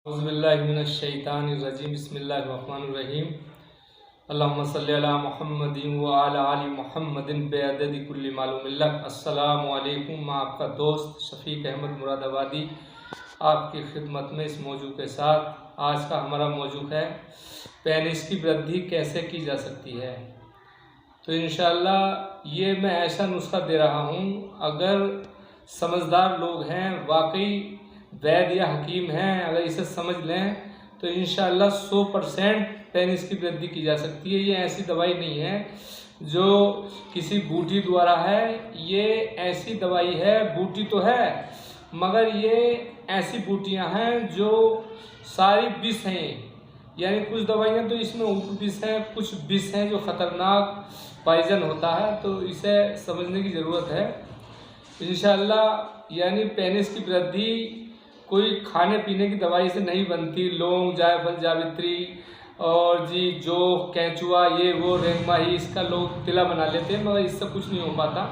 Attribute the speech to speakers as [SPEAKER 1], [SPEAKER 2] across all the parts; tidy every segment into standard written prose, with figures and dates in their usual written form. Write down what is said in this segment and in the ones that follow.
[SPEAKER 1] औज़ुबिल्लाहिमिनश्शैतानिर्रजीम बिस्मिल्लाहिर्रहमानिर्रहीम अल्लाहुम्मा सल्लि अला मुहम्मदिन व अला आलि मुहम्मदिन बिअददि कुल्लि मालूमिल्लाह। अस्सलामु अलैकुम। मैं आपका दोस्त शफीक अहमद मुरादाबादी आपकी खिदमत में इस मौजू के साथ। आज का हमारा मौजू है पेनिस की वृद्धि कैसे की जा सकती है। तो इंशाअल्लाह ये मैं ऐसा नुस्खा दे रहा हूँ, अगर समझदार लोग हैं, वाकई वैद्य या हकीम हैं, अगर इसे समझ लें तो इंशाअल्लाह 100% पेनिस की वृद्धि की जा सकती है। ये ऐसी दवाई नहीं है जो किसी बूटी द्वारा है, ये ऐसी दवाई है, बूटी तो है मगर ये ऐसी बूटियां हैं जो सारी विष हैं। यानी कुछ दवाइयां तो इसमें उपविष हैं, कुछ विष हैं जो ख़तरनाक पॉइजन होता है, तो इसे समझने की ज़रूरत है इंशाअल्लाह। यानी पेनिस की वृद्धि कोई खाने पीने की दवाई से नहीं बनती। लौंग, जायफल, जावित्री और जी जो कैचुआ, ये वो रेंगमा ही, इसका लोग तिला बना लेते हैं, मगर इससे कुछ नहीं हो पाता।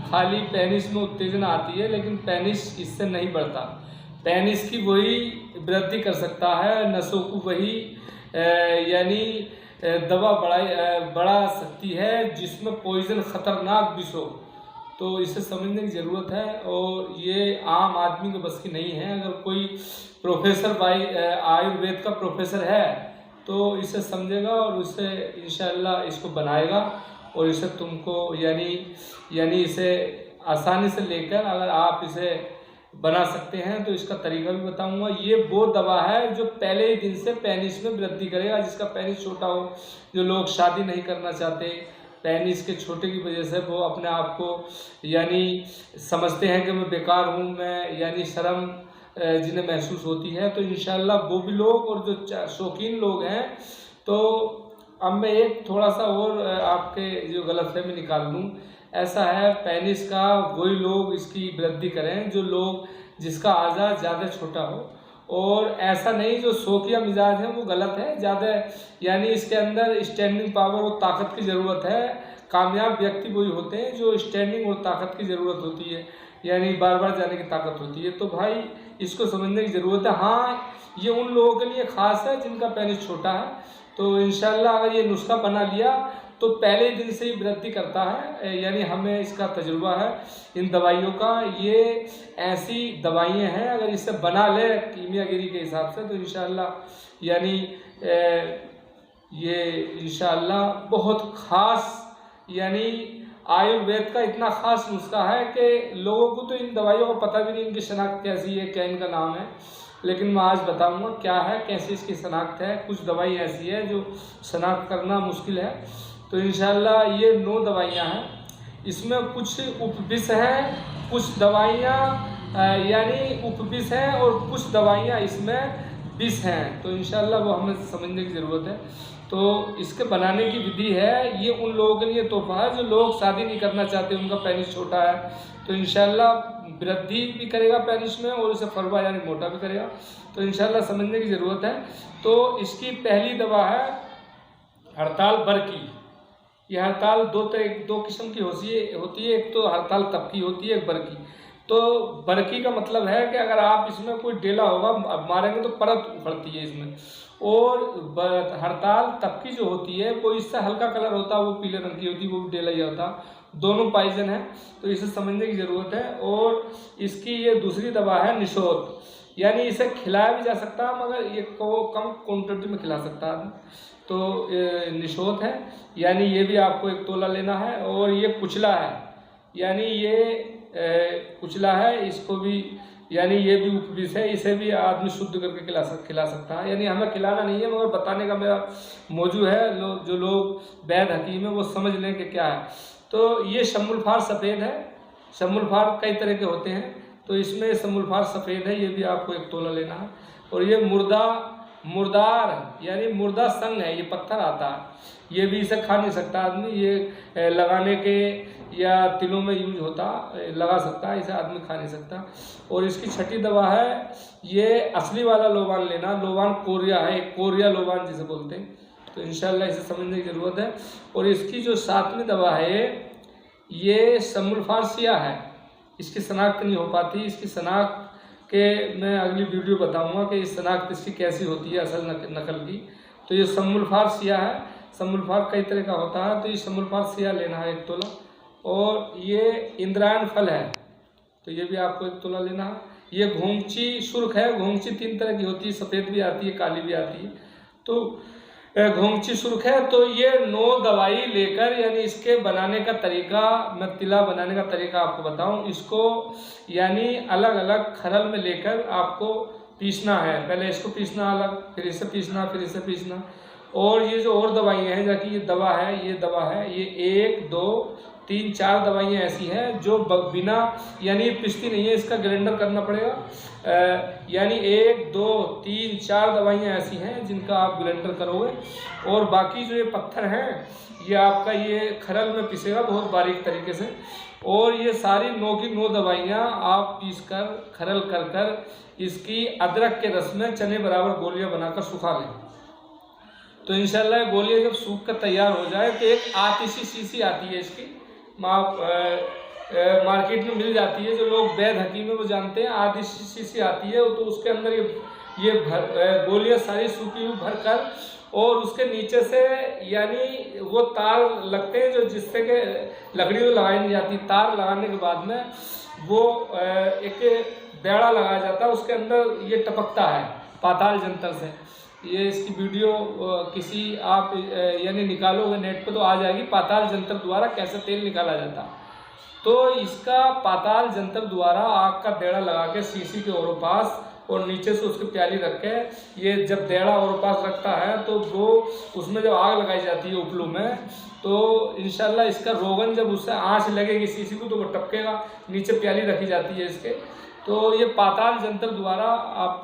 [SPEAKER 1] खाली पेनिस में उत्तेजना आती है, लेकिन पेनिस इससे नहीं बढ़ता। पेनिस की वही वृद्धि कर सकता है, नसों को वही यानी दवा बढ़ा सकती है जिसमें पॉइजन खतरनाक विष हो। तो इसे समझने की ज़रूरत है, और ये आम आदमी के बस की नहीं है। अगर कोई प्रोफेसर आयुर्वेद का प्रोफेसर है तो इसे समझेगा और उसे इंशाअल्लाह इसको बनाएगा, और इसे तुमको यानी इसे आसानी से लेकर अगर आप इसे बना सकते हैं तो इसका तरीका भी बताऊंगा। ये वो दवा है जो पहले ही दिन से पेनिस में वृद्धि करेगा। जिसका पेनिस छोटा हो, जो लोग शादी नहीं करना चाहते, पेनिस के छोटे की वजह से वो अपने आप को यानी समझते हैं कि मैं बेकार हूँ, मैं यानी शर्म जिन्हें महसूस होती है, तो इंशाअल्लाह वो भी लोग, और जो शौकीन लोग हैं। तो अब मैं एक थोड़ा सा और आपके जो गलतफहमी निकाल दूँ। ऐसा है, पेनिस का वही लोग इसकी वृद्धि करें जो लोग जिसका आज़ा ज़्यादा छोटा हो, और ऐसा नहीं जो शौकिया मिजाज है वो गलत है। ज़्यादा यानी इसके अंदर स्टैंडिंग पावर और ताकत की ज़रूरत है। कामयाब व्यक्ति वही होते हैं जो स्टैंडिंग और ताकत की ज़रूरत होती है, यानी बार बार जाने की ताकत होती है। तो भाई इसको समझने की ज़रूरत है। हाँ, ये उन लोगों के लिए ख़ास है जिनका पेनिस छोटा है। तो इंशाअल्लाह अगर ये नुस्खा बना लिया तो पहले दिन से ही वृद्धि करता है, यानी हमें इसका तजुर्बा है इन दवाइयों का। ये ऐसी दवाइयाँ हैं, अगर इसे बना ले कीमियागिरी के हिसाब से तो इंशाअल्लाह यानी ये इंशाअल्लाह बहुत ख़ास, यानी आयुर्वेद का इतना ख़ास नुस्खा है कि लोगों को तो इन दवाइयों का पता भी नहीं, इनकी शनाख्त कैसी है, क्या इनका नाम है। लेकिन मैं आज बताऊंगा क्या है, कैसे इसकी शनाख्त है। कुछ दवाई ऐसी है जो शनाख्त करना मुश्किल है। तो इंशाअल्लाह ये 9 दवाइयाँ हैं। इसमें कुछ उपविष हैं, कुछ दवाइयाँ यानी उपविष हैं, और कुछ दवाइयाँ इसमें विष हैं। तो इंशाअल्लाह वो हमें समझने की ज़रूरत है। तो इसके बनाने की विधि है, ये उन लोगों के लिए तोहफा है जो लोग शादी नहीं करना चाहते, उनका पेनिस छोटा है। तो इंशाअल्लाह वृद्धि भी करेगा पेनिस में, और उसे फरवा यानी मोटा भी करेगा। तो इंशाअल्लाह समझने की ज़रूरत है। तो इसकी पहली दवा है हड़ताल बरकी। ये हड़ताल दो किस्म की होती है। एक तो हड़ताल तपकी होती है, एक बरकी। तो बरकी का मतलब है कि अगर आप इसमें कोई डेला होगा मारेंगे तो परत उखड़ती है इसमें। और हड़ताल तपकी जो होती है वो इससे हल्का कलर होता है, वो पीले रंग की होती है, वो भी डेला ही होता। दोनों पॉइजन है, तो इसे समझने की ज़रूरत है। और इसकी ये दूसरी दवा है निशोत, यानी इसे खिलाया भी जा सकता है मगर ये कम क्वांटिटी में खिला सकता है। तो निशोत है, यानी ये भी आपको 1 तोला लेना है। और ये कुचला है, यानी ये कुचला है, इसको भी यानी ये भी उपविष है, इसे भी आदमी शुद्ध करके खिला सकता है। यानी हमें खिलाना नहीं है, मगर बताने का मेरा मौजू है। जो लोग वैद्य हकीम है वो समझ लें कि क्या है। तो ये शम्मुलफार सफ़ेद है। शम्मुलफार कई तरह के होते हैं, तो इसमें शम्मुलफार सफ़ेद है, ये भी आपको 1 तोला लेना है। और ये मुर्दार यानी मुर्दा संग है, ये पत्थर आता है, ये भी इसे खा नहीं सकता आदमी। ये लगाने के या तिलों में यूज होता, लगा सकता है, इसे आदमी खा नहीं सकता। और इसकी छठी दवा है, ये असली वाला लोबान लेना। लोबान कोरिया है, कोरिया लोबान जिसे बोलते हैं। तो इंशाअल्लाह इसे समझने की ज़रूरत है। और इसकी जो 7वीं दवा है ये शम्मुलफार सिया है। इसकी शनाख्त नहीं हो पाती। इसकी शनाख्त कि मैं अगली वीडियो बताऊंगा कि इस शनाख्त इसकी कैसी होती है असल नकल की। तो ये समुल्फार सिया है। समुल्फार कई तरह का होता है, तो ये समुल्फार सिया लेना है 1 तोला। और ये इंद्रायण फल है, तो ये भी आपको 1 तोला लेना है। ये घोंगची सुर्ख है। घोंगची 3 तरह की होती है, सफ़ेद भी आती है, काली भी आती है। तो घोंगची सुर्ख है। तो ये 9 दवाई लेकर, यानी इसके बनाने का तरीका, मैं तिला बनाने का तरीका आपको बताऊं। इसको यानी अलग अलग खरल में लेकर आपको पीसना है। पहले इसको पीसना अलग, फिर इसे पीसना, फिर इसे पीसना। और ये जो और दवाइयाँ हैं, जैसे ये दवा है, ये दवा है, ये 1 2 3 4 दवाइयाँ ऐसी हैं जो बिना यानी पिसती नहीं है, इसका ग्राइंडर करना पड़ेगा। यानी 1 2 3 4 दवाइयाँ ऐसी हैं जिनका आप ग्राइंडर करोगे। और बाकी जो ये पत्थर हैं ये आपका ये खरल में पिसेगा बहुत बारीक तरीके से। और ये सारी 9 की 9 दवाइयाँ आप पीस कर खरल कर कर इसकी अदरक के रस में चने बराबर गोलियाँ बनाकर सुखा लें। तो इंशाल्लाह गोलियाँ जब सूख कर तैयार हो जाए तो एक आतिशी शीशी आती है इसकी, मार्केट में मिल जाती है। जो लोग वैद हकीम है वो जानते हैं, आतिशी शीशी आती है। तो उसके अंदर ये गोलियाँ सारी सूखी हुई भर कर, और उसके नीचे से यानी वो तार लगते हैं जो जिससे कि लकड़ी तो लगाई नहीं जाती। तार लगाने के बाद में वो एक बेड़ा लगाया जाता है, उसके अंदर ये टपकता है पाताल जंतर से। ये इसकी वीडियो किसी आप यानी निकालोगे नेट पे तो आ जाएगी, पाताल जंतर द्वारा कैसे तेल निकाला जाता। तो इसका पाताल जंतर द्वारा आग का देड़ा लगा के शीशी के ओर पास, और नीचे से उसकी प्याली रख के, ये जब देड़ा और पास रखता है तो वो उसमें जब आग लगाई जाती है उपलू में, तो इंशाल्लाह इसका रोगन जब उससे आँच लगेगी शीशी को तो वो टपकेगा। नीचे प्याली रखी जाती है इसके। तो ये पाताल जंतर द्वारा आप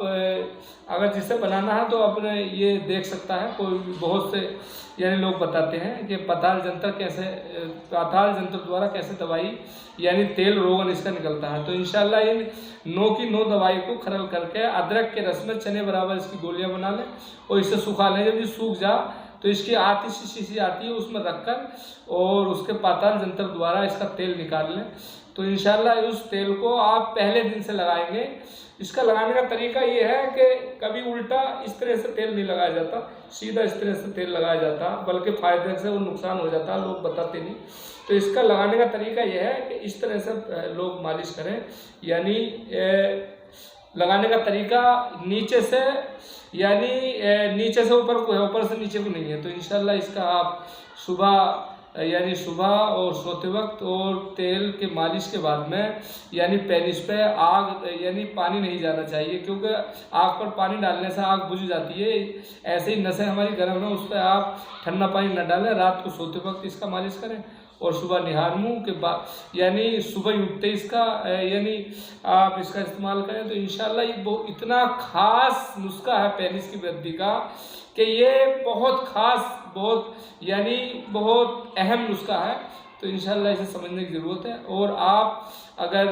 [SPEAKER 1] अगर जिसे बनाना है तो अपने ये देख सकता है। कोई बहुत से यानी लोग बताते हैं कि पाताल जंतर द्वारा कैसे दवाई यानी तेल रोगन इसका निकलता है। तो इंशाल्लाह इन 9 की 9 दवाई को खरल करके अदरक के रस में चने बराबर इसकी गोलियां बना लें और इसे सुखा लें। जब ये सूख जा तो इसकी आतिशी शीशी आती है उसमें रखकर और उसके पाताल जंतर द्वारा इसका तेल निकाल लें। तो इंशाल्लाह उस तेल को आप पहले दिन से लगाएंगे। इसका लगाने का तरीका ये है कि कभी उल्टा इस तरह से तेल नहीं लगाया जाता, सीधा इस तरह से तेल लगाया जाता, बल्कि फ़ायदे से वो नुकसान हो जाता, लोग बताते नहीं। तो इसका लगाने का तरीका ये है कि इस तरह से लोग मालिश करें, यानी लगाने का तरीका नीचे से यानी नीचे से ऊपर को है, ऊपर से नीचे को नहीं है। तो इंशाल्लाह इसका आप सुबह और सोते वक्त और तेल के मालिश के बाद में यानी पेनिस पे आग यानी पानी नहीं जाना चाहिए, क्योंकि आग पर पानी डालने से आग बुझ जाती है। ऐसे ही नसें हमारी गर्म है, उस पर आप ठंडा पानी न डालें। रात को सोते वक्त इसका मालिश करें और सुबह निहार मुँह के बाद यानी सुबह उठते इसका यानी आप इसका इस्तेमाल करें। तो इंशाल्लाह ये इतना खास नुस्खा है पेनिस की वृद्धि का कि ये बहुत खास बहुत अहम नुस्खा है। तो इंशाल्लाह इसे समझने की ज़रूरत है। और आप अगर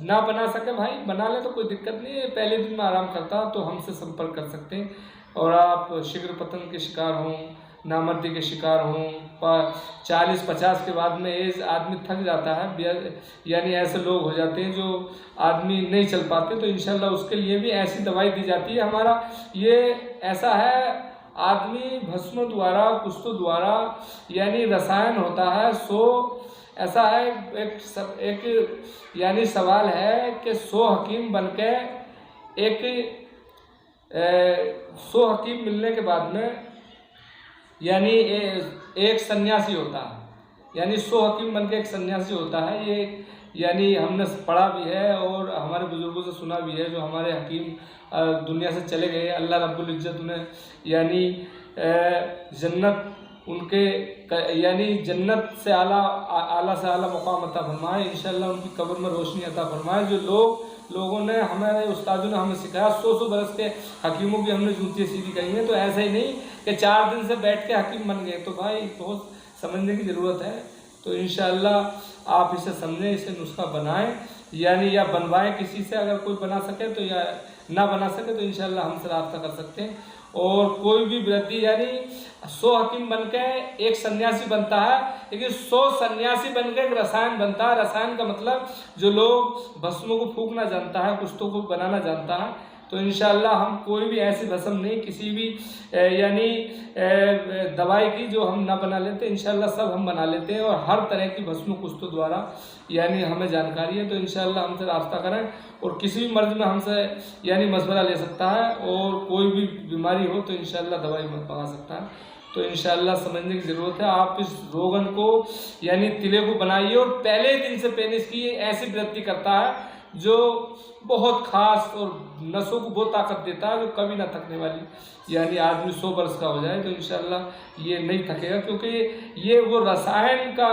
[SPEAKER 1] ना बना सके भाई बना ले तो कोई दिक्कत नहीं है, पहले दिन में आराम करता तो हमसे संपर्क कर सकते हैं। और आप शीघ्र पतन के शिकार हों, नामर्दी के शिकार हों, 40-50 के बाद में एज आदमी थक जाता है, यानी ऐसे लोग हो जाते हैं जो आदमी नहीं चल पाते, तो इंशाल्लाह उसके लिए भी ऐसी दवाई दी जाती है। हमारा ये ऐसा है, आदमी भस्म द्वारा कुष्ठ द्वारा यानी रसायन होता है। ऐसा है एक यानी सवाल है कि 100 हकीम बनके 100 हकीम मिलने के बाद में यानी एक सन्यासी होता है, यानी 100 हकीम बनके एक सन्यासी होता है। ये यानी हमने पढ़ा भी है और हमारे बुजुर्गों से सुना भी है, जो हमारे हकीम दुनिया से चले गए, अल्लाह रब्बुल इज्जत उन्हें यानी जन्नत उनके यानी जन्नत से आला से आला मुकाम अता फरमाए। इंशाल्लाह उनकी कब्र में रोशनी अता फरमाए। जो लोगों ने हमारे उस्तादों ने हमें सिखाया, 100 बरस के हकीमों की हमने जूतियाँ सीधी कही हैं। तो ऐसा ही नहीं कि 4 दिन से बैठ के हकीम बन गए, तो भाई बहुत समझने की ज़रूरत है। तो इंशाल्लाह आप इसे समझें, इसे नुस्खा बनाएं यानी या बनवाएं किसी से, अगर कोई बना सके तो, या ना बना सके तो इंशाल्लाह हमसे रब्ता कर सकते हैं। और कोई भी वृद्धि यानी 100 हकीम बन के एक सन्यासी बनता है, लेकिन 100 सन्यासी बन के एक रसायन बनता है। रसायन का मतलब जो लोग भस्मों को फूकना जानता है, कुछ तो को बनाना जानता है। तो इंशाल्लाह हम कोई भी ऐसी भस्म नहीं किसी भी यानी दवाई की जो हम ना बना लेते, इंशाल्लाह सब हम बना लेते हैं। और हर तरह की भस्म कुस्तों द्वारा यानी हमें जानकारी है। तो इंशाल्लाह हमसे रास्ता करें और किसी भी मर्ज में हमसे यानी मशवरा ले सकता है। और कोई भी बीमारी हो तो इंशाल्लाह दवाई मंगा सकता है। तो इंशाल्लाह समझने की ज़रूरत है। आप इस रोगन को यानी तिले को बनाइए और पहले दिन से पहले इसकी ऐसी वृद्धि करता है जो बहुत खास और नसों को वो ताकत देता है जो कभी ना थकने वाली। यानी आदमी 100 वर्ष का हो जाए तो इंशाल्लाह ये नहीं थकेगा, क्योंकि ये वो रसायन का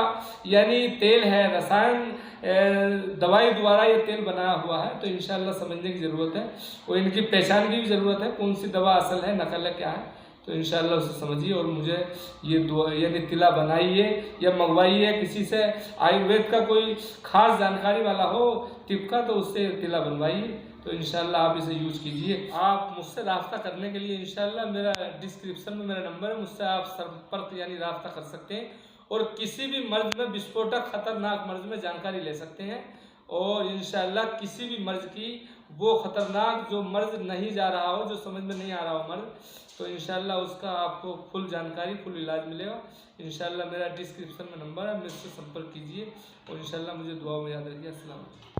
[SPEAKER 1] यानी तेल है, रसायन दवाई द्वारा ये तेल बनाया हुआ है। तो इंशाल्लाह समझने की ज़रूरत है और इनकी पहचान की भी ज़रूरत है, कौन सी दवा असल है नकल है क्या है। तो इंशाल्लाह उसे समझिए और मुझे ये दुआ यानी तिला बनाइए या मंगवाइए किसी से, आयुर्वेद का कोई खास जानकारी वाला हो टिप का तो उससे तिला बनवाइए। तो इंशाल्लाह आप इसे यूज कीजिए। आप मुझसे रास्ता करने के लिए इंशाल्लाह मेरा डिस्क्रिप्शन में मेरा नंबर है, मुझसे आप संपर्क यानी रास्ता कर सकते हैं और किसी भी मर्ज में विस्फोटक खतरनाक मर्ज में जानकारी ले सकते हैं। और इंशाल्लाह किसी भी मर्ज की वो खतरनाक जो मर्ज नहीं जा रहा हो, जो समझ में नहीं आ रहा हो मर्ज, तो इंशाल्लाह उसका आपको फुल जानकारी फुल इलाज मिलेगा। इंशाल्लाह मेरा डिस्क्रिप्शन में नंबर है, मुझसे संपर्क कीजिए और इंशाल्लाह मुझे दुआ में याद रखिए। अस्सलाम वालेकुम।